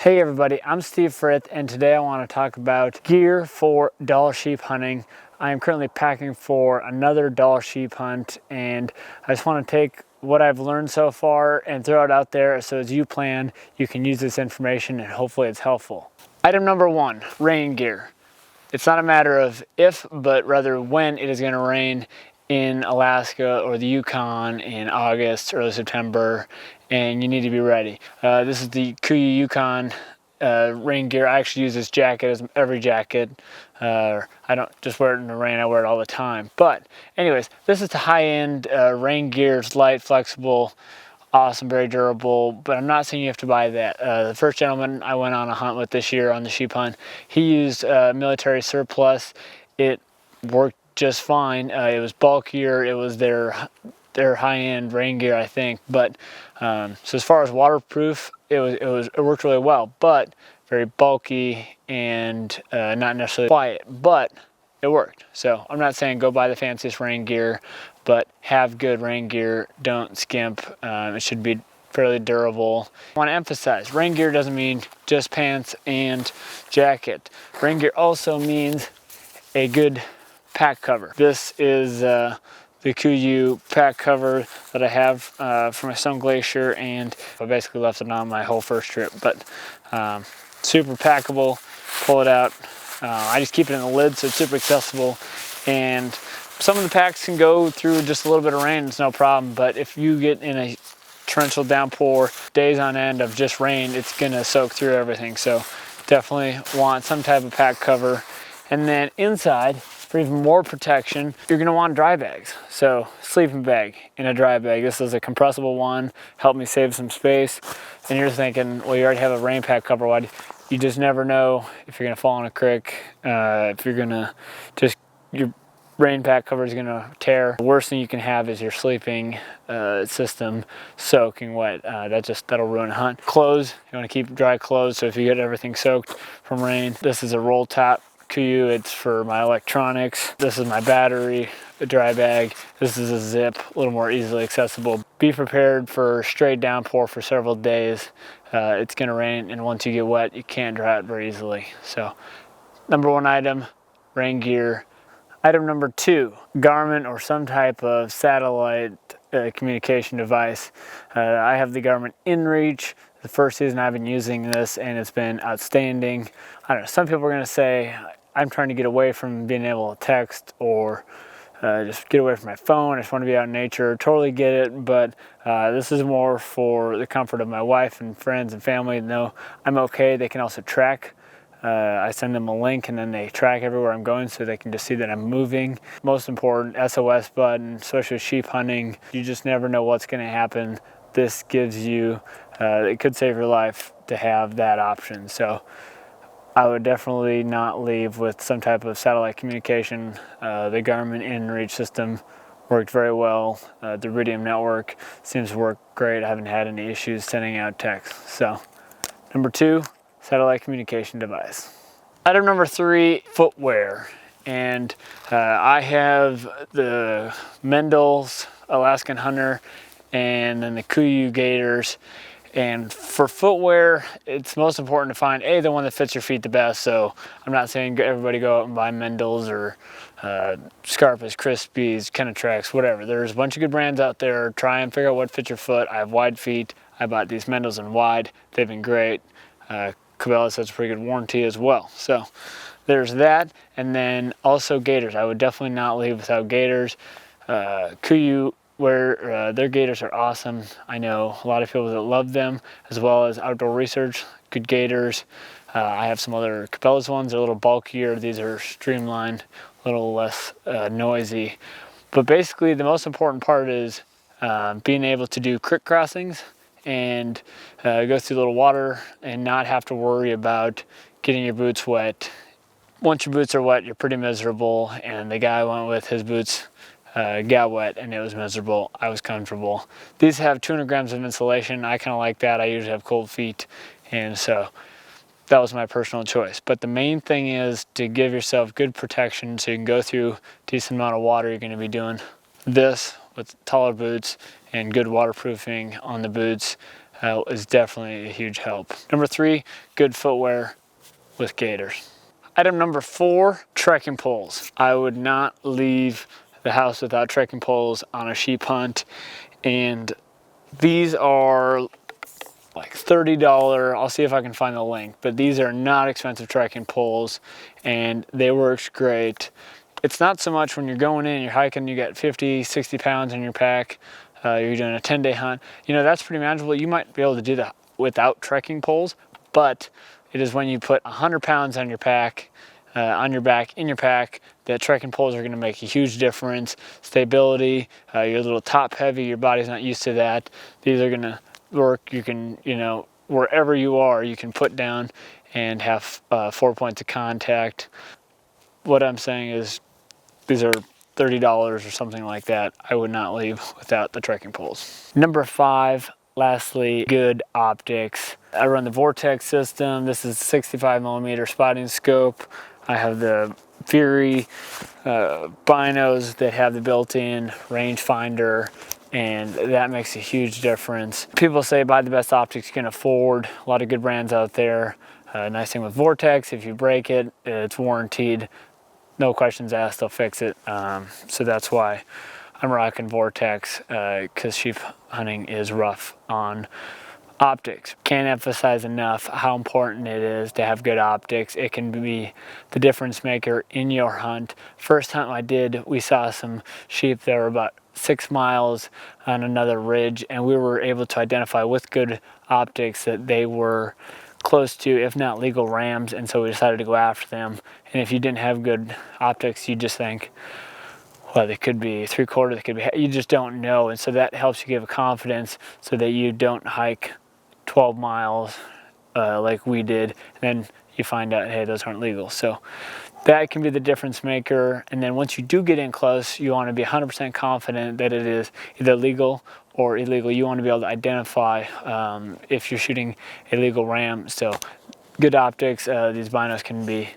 Hey everybody, I'm Steve Frith, and today I want to talk about gear for DALL sheep hunting. I am currently packing for another DALL sheep hunt, and I just want to take what I've learned so far and throw it out there so as you plan, you can use this information and hopefully it's helpful. Item number one, rain gear. It's not a matter of if, but rather when it is going to rain in Alaska or the Yukon in August, early September, and you need to be ready. This is the Kuiu Yukon rain gear. I actually use this jacket as every jacket. I don't just wear it in the rain, I wear it all the time. But anyways, this is the high-end rain gear. It's light, flexible, awesome, very durable, but I'm not saying you have to buy that. The first gentleman I went on a hunt with this year on the sheep hunt, he used military surplus. It worked just fine. It was bulkier. It was their high-end rain gear, I think. But so as far as waterproof, it worked really well, but very bulky and not necessarily quiet, but it worked. So I'm not saying go buy the fanciest rain gear, but have good rain gear. Don't skimp. It should be fairly durable. I want to emphasize, rain gear doesn't mean just pants and jacket. Rain gear also means a good pack cover. This is the Kuiu pack cover that I have for my Stone Glacier, and I basically left it on my whole first trip. But super packable. Pull it out. I just keep it in the lid so it's super accessible, and some of the packs can go through just a little bit of rain, it's no problem, but if you get in a torrential downpour, days on end of just rain, it's gonna soak through everything. So definitely want some type of pack cover. And then inside, for even more protection, you're gonna want dry bags. So sleeping bag in a dry bag. This is a compressible one, helped me save some space. And you're thinking, well, you already have a rain pack cover, why? You just never know if you're gonna fall in a creek, if you're gonna just, your rain pack cover is gonna tear. The worst thing you can have is your sleeping system soaking wet. That'll ruin a hunt. Clothes, you wanna keep dry clothes, so if you get everything soaked from rain. This is a roll top Kuiu, it's for my electronics. This is my battery, a dry bag. This is a zip, a little more easily accessible. Be prepared for straight downpour for several days. It's gonna rain, and once you get wet, you can't dry it very easily. So, number one item, rain gear. Item number two, Garmin or some type of satellite communication device. I have the Garmin InReach. The first season I've been using this, and it's been outstanding. I don't know, some people are gonna say, I'm trying to get away from being able to text or just get away from my phone. I just want to be out in nature. Totally get it, but this is more for the comfort of my wife and friends and family to know I'm okay. They can also track. I send them a link, and then they track everywhere I'm going, so they can just see that I'm moving. Most important, SOS button, especially with sheep hunting. You just never know what's going to happen. This gives you, it could save your life to have that option. So I would definitely not leave with some type of satellite communication. The Garmin InReach system worked very well. The Iridium network seems to work great. I haven't had any issues sending out texts. So, number two, satellite communication device. Item number three, footwear. And I have the Mendel's Alaskan Hunter and then the Kuiu Gators. And for footwear, it's most important to find the one that fits your feet the best. So I'm not saying everybody go out and buy Mendel's or Scarpas, Crispies, Kenetrex, whatever. There's a bunch of good brands out there. Try and figure out what fits your foot. I have wide feet. I bought these Mendel's in wide. They've been great. Cabela's has a pretty good warranty as well. So there's that. And then also Gators. I would definitely not leave without Gators. Kuiu, where their Gators are awesome. I know a lot of people that love them, as well as Outdoor Research, good Gators. I have some other Cabela's ones. They're a little bulkier. These are streamlined, a little less noisy. But basically, the most important part is being able to do creek crossings and go through a little water and not have to worry about getting your boots wet. Once your boots are wet, you're pretty miserable, and the guy I went with, his boots got wet and it was miserable. I was comfortable. These have 200 grams of insulation. I kind of like that. I usually have cold feet, and so that was my personal choice. But the main thing is to give yourself good protection so you can go through a decent amount of water. You're going to be doing this with taller boots and good waterproofing on the boots. is definitely a huge help. Number 3, good footwear with gaiters. Item number 4, trekking poles. I would not leave the house without trekking poles on a sheep hunt, and these are like $30. I'll see if I can find the link, but these are not expensive trekking poles, and they work great. It's not so much when you're going in, you're hiking, you got 50, 60 pounds in your pack, you're doing a 10-day hunt. You know, that's pretty manageable. You might be able to do that without trekking poles, but it is when you put 100 pounds on your pack, on your back, in your pack, that trekking poles are going to make a huge difference. Stability, you're a little top heavy, your body's not used to that. These are going to work. You can, you know, wherever you are, you can put down and have 4 points of contact. What I'm saying is these are $30 or something like that. I would not leave without the trekking poles. Number 5, lastly, good optics. I run the Vortex system. This is 65mm spotting scope. I have the Fury binos that have the built-in rangefinder, and that makes a huge difference. People say buy the best optics you can afford. A lot of good brands out there. Nice thing with Vortex, if you break it, it's warranted. No questions asked, they'll fix it. So that's why I'm rocking Vortex, because sheep hunting is rough on optics. Can't emphasize enough how important it is to have good optics. It can be the difference maker in your hunt. First hunt I did, we saw some sheep that were about 6 miles on another ridge, and we were able to identify with good optics that they were close to, if not legal rams, and so we decided to go after them. And if you didn't have good optics, you just think, well, they could be 3/4, they could be, you just don't know. And so that helps you give a confidence so that you don't hike 12 miles like we did, and then you find out, hey, those aren't legal. So that can be the difference maker. And then once you do get in close, you want to be 100% confident that it is either legal or illegal. You want to be able to identify if you're shooting a legal ram. So good optics, these binos can be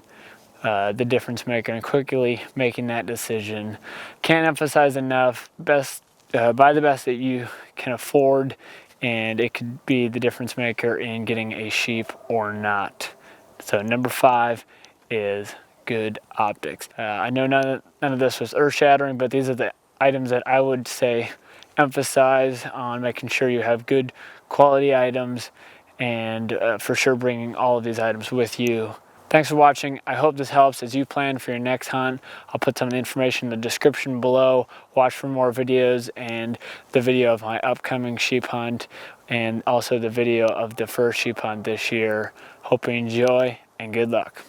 the difference maker and quickly making that decision. Can't emphasize enough, buy the best that you can afford, and it could be the difference maker in getting a sheep or not. So number 5 is good optics. I know none of this was earth-shattering, but these are the items that I would say emphasize on making sure you have good quality items, and for sure bringing all of these items with you. Thanks for watching. I hope this helps as you plan for your next hunt. I'll put some information in the description below. Watch for more videos and the video of my upcoming sheep hunt, and also the video of the first sheep hunt this year. Hope you enjoy, and good luck.